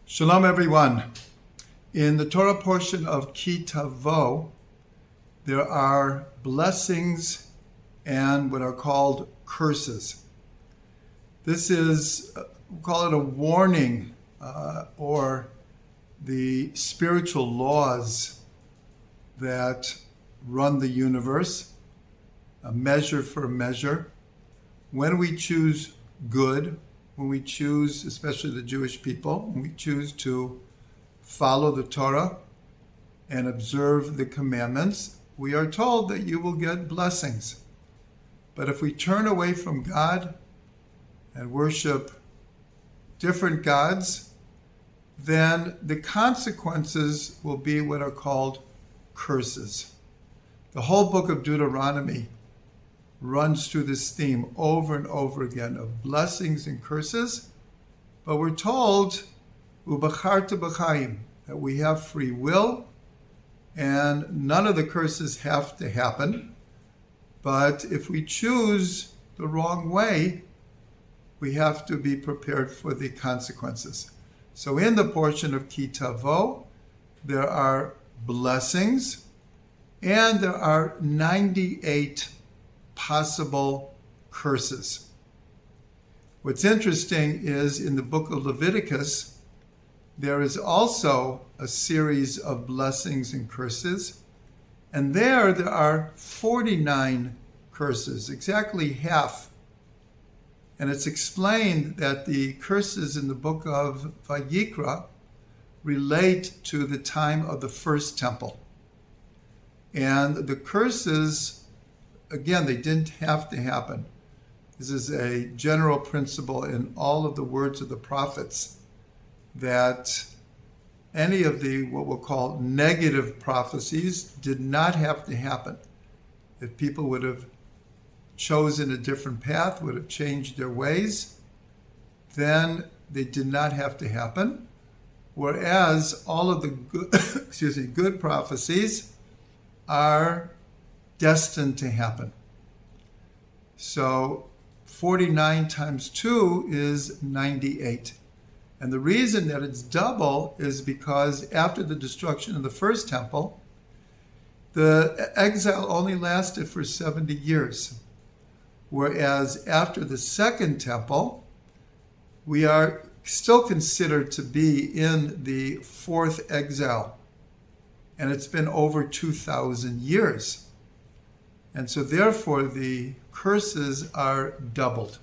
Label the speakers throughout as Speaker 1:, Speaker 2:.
Speaker 1: Shalom, everyone. In the Torah portion of Ki Tavo, there are blessings and what are called curses. This is, we call it a warning, or the spiritual laws that run the universe, a measure for measure. When we choose good, when we choose, especially the Jewish people, when we choose to follow the Torah and observe the commandments, we are told that you will get blessings. But if we turn away from God and worship different gods, then the consequences will be what are called curses. The whole book of Deuteronomy runs through this theme over and over again of blessings and curses, but we're told ubacharta b'chaim, that we have free will and none of the curses have to happen. But if we choose the wrong way, we have to be prepared for the consequences. So in the portion of Ki Tavo, there are blessings and there are 98 possible curses. What's interesting is in the book of Leviticus, there is also a series of blessings and curses, and there are 49 curses, exactly half. And it's explained that the curses in the book of Vayikra relate to the time of the first temple. And the curses, again, they didn't have to happen. This is a general principle in all of the words of the prophets, that any of the what we'll call negative prophecies did not have to happen. If people would have chosen a different path, would have changed their ways, then they did not have to happen. Whereas all of the good, good prophecies are destined to happen. So 49 times 2 is 98. And the reason that it's double is because after the destruction of the first temple, the exile only lasted for 70 years. Whereas after the second temple, we are still considered to be in the fourth exile. And it's been over 2,000 years. And so therefore the curses are doubled.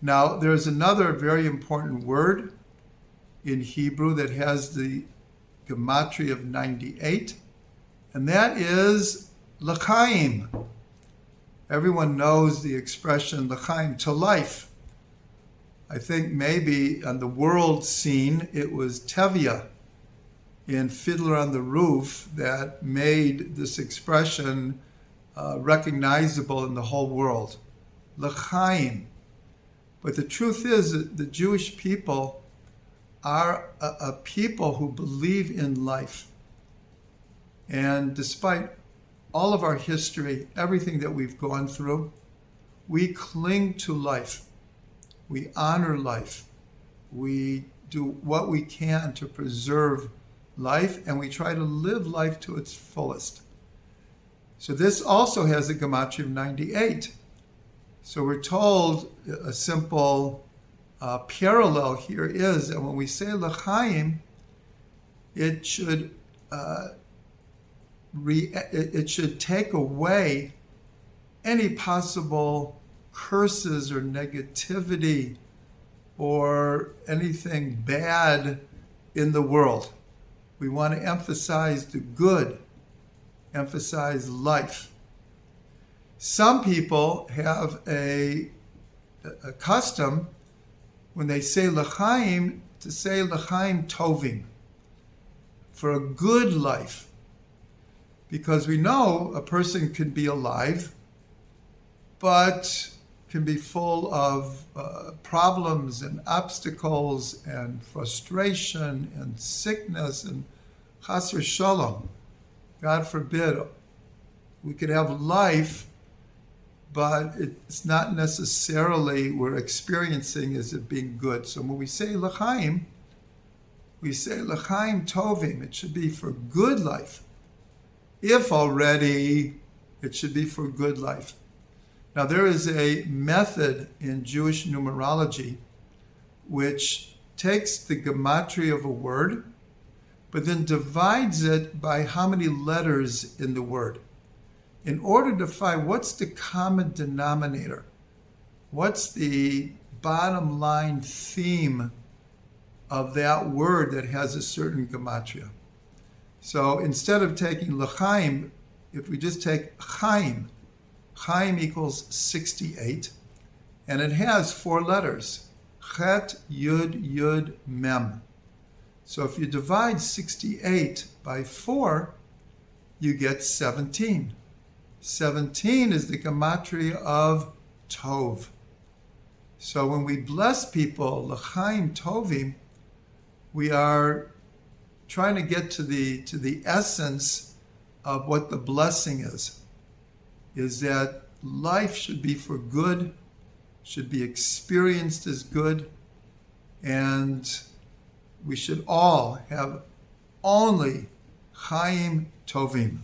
Speaker 1: Now there's another very important word in Hebrew that has the gematria of 98, and that is l'chaim. Everyone knows the expression l'chaim, to life. I think maybe on the world scene it was Tevye in Fiddler on the Roof that made this expression recognizable in the whole world. L'chaim. But the truth is that the Jewish people are a people who believe in life. And despite all of our history, everything that we've gone through, we cling to life. We honor life. We do what we can to preserve life, and we try to live life to its fullest. So this also has a gematria of 98. So we're told a simple parallel here is that when we say l'chaim, it should take away any possible curses or negativity or anything bad in the world. We want to emphasize the good, emphasize life. Some people have a custom when they say l'chaim to say l'chaim tovim, for a good life. Because we know a person can be alive, but can be full of problems and obstacles and frustration and sickness and chas v'shalom. God forbid, we could have life, but it's not necessarily we're experiencing as it being good. So when we say l'chaim, we say l'chaim tovim. It should be for good life. If already, it should be for good life. Now, there is a method in Jewish numerology which takes the gematria of a word, but then divides it by how many letters in the word, in order to find what's the common denominator, what's the bottom line theme of that word that has a certain gematria. So instead of taking l'chaim, if we just take chaim, chaim equals 68, and it has 4 letters, chet, yud, yud, mem. So if you divide 68 by 4, you get 17. 17 is the gematria of tov. So when we bless people, l'chaim tovim, we are trying to get to the essence of what the blessing is that life should be for good, should be experienced as good, and we should all have only chaim tovim.